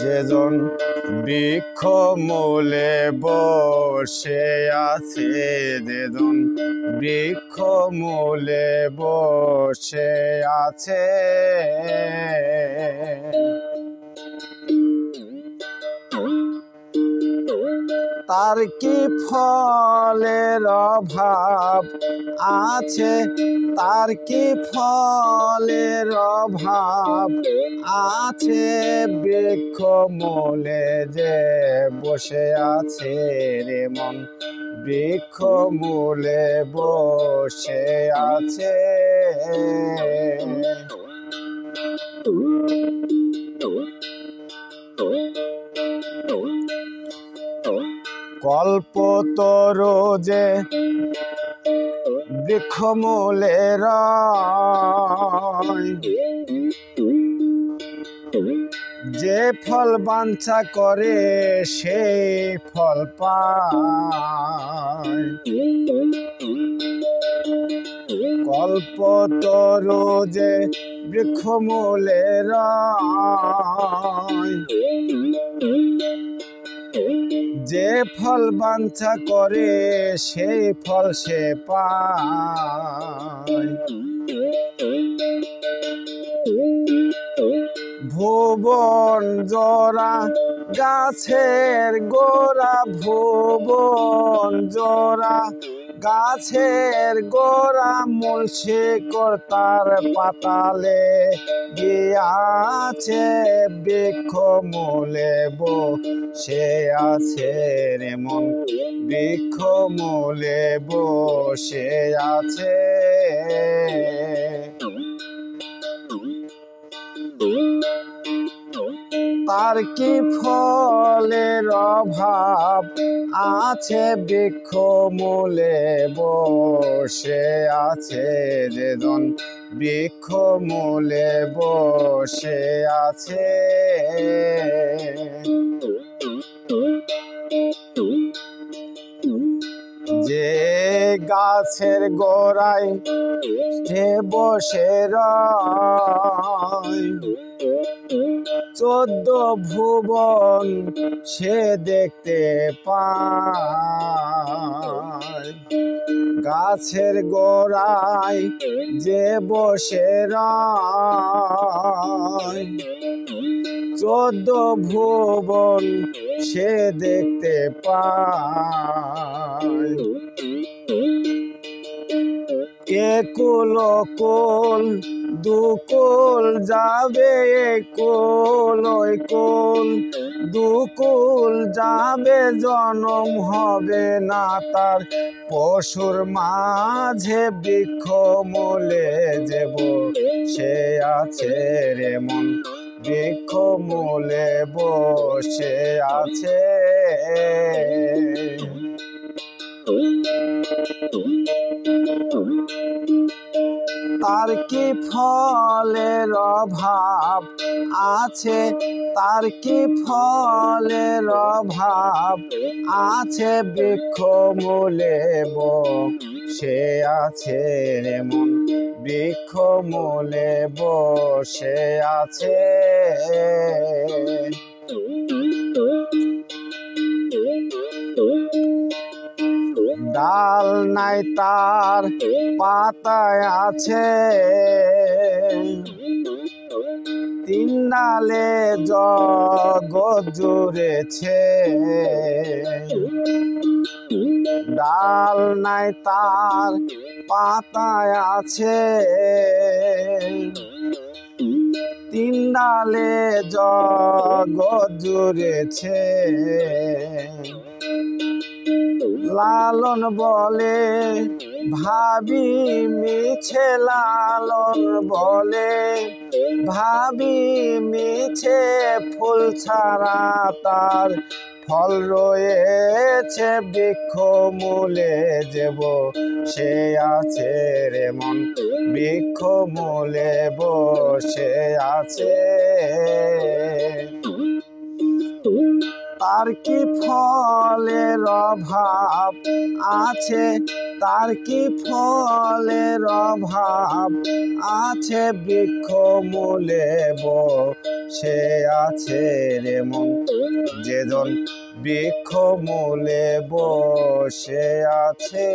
যেজন বৃক্ষ মূলে বসে আছে, যেজন বৃক্ষ মূলে বসে আছে, তার কি ফলের অভাব আছে, তার কি ফলের অভাব আছে, বৃক্ষ মূলে যে বসে আছে রে মন, বৃক্ষ মূলে বসে আছে। কল্পতরু যে বৃক্ষ মূলে রয়, যে ফল বাঞ্ছা করে সেই ফল পায়। কল্পতরু যে বৃক্ষ মূলে রয়, যে ফল বাঞ্ছা করে সেই ফল সে পায়। ভুবন জোড়া গাছের গোড়া, ভুবন জোড়া গাছের গোড়া, মূল শিকড় তার পাতালে গিয়াছে, বৃক্ষ মূলে বসে আছে রে মন, বৃক্ষ মূলে বসে আছে। তার কি ফলের অভাব আছে, বৃক্ষ মূলে বসে আছে, যেজন বৃক্ষ মূলে বসে আছে। যে গাছের গোড়ায় সে বসে রয়, 14 ভুবন সে দেখতে পায়। গাছের গোড়ায় যে বসে রয়, 14 ভুবন সে দেখতে পায়। একুল কুল দুকুল যাবে, কুল ওই কুল দুকুল যাবে, জনম হবে না তার পশুর মাঝে, বৃক্ষ মূলে যে বসে আছে রে মন, বৃক্ষ মূলে বসে আছে। তার কি ফলের অভাব আছে, তার কি ফলের অভাব আছে, বৃক্ষ মূলে বসে আছে রে মন, বৃক্ষ মূলে বসে আছে। ডাল নাই তার পাতায় আছে, 3 ডালে জগৎ জুড়েছে। ডাল নাই তার পাতায় আছে, 3 ডালে জগৎ জুড়েছে। লালন বলে ভাবি মিছে, লালন বলে ভাবি মিছে, ফুল ছাড়া তার ফল রয়েছে, বৃক্ষ মূলে যে বসে আছে রে মন, বৃক্ষ মূলে বসে আছে। তার কি ফলের অভাব আছে, তার কি ফলের অভাব আছে, বৃক্ষ মূলে বসে আছে রে মন, যেজন বৃক্ষ মূলে বসে আছে।